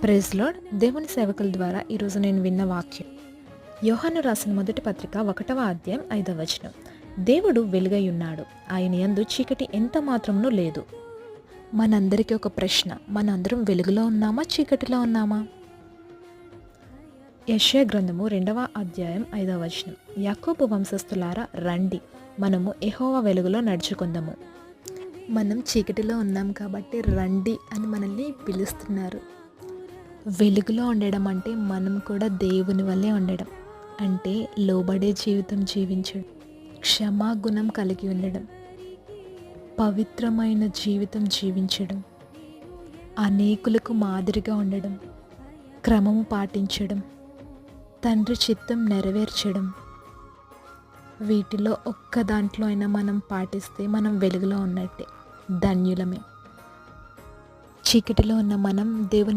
Praise lord. దేవుని సేవకుల ద్వారా ఈరోజు నేను విన్న వాక్యం యోహాను రాసిన మొదటి పత్రిక 1వ అధ్యాయం 5వ వచనం. దేవుడు వెలుగై ఉన్నాడు, ఆయన యందు చీకటి ఎంత మాత్రమును లేదు. మనందరికీ ఒక ప్రశ్న, మనందరం వెలుగులో ఉన్నామా, చీకటిలో ఉన్నామా? యెషయా గ్రంథము 2వ అధ్యాయం 5వ వచనం. యాకోబు వంశస్థులారా రండి, మనము యెహోవా వెలుగులో నడుచుకుందాము. మనం చీకటిలో ఉన్నాం కాబట్టి రండి అని మనల్ని పిలుస్తున్నారు. వెలుగులో ఉండడం అంటే మనం కూడా దేవుని వల్లే ఉండడం, అంటే లోబడే జీవితం జీవించడం, క్షమాగుణం కలిగి ఉండడం, పవిత్రమైన జీవితం జీవించడం, అనేకులకు మాదిరిగా ఉండడం, క్రమము పాటించడం, తండ్రి చిత్తం నెరవేర్చడం. వీటిలో ఒక్క దాంట్లో అయినా మనం పాటిస్తే మనం వెలుగులో ఉన్నట్టే, ధన్యులమే. చీకటిలో ఉన్న మనం దేవుని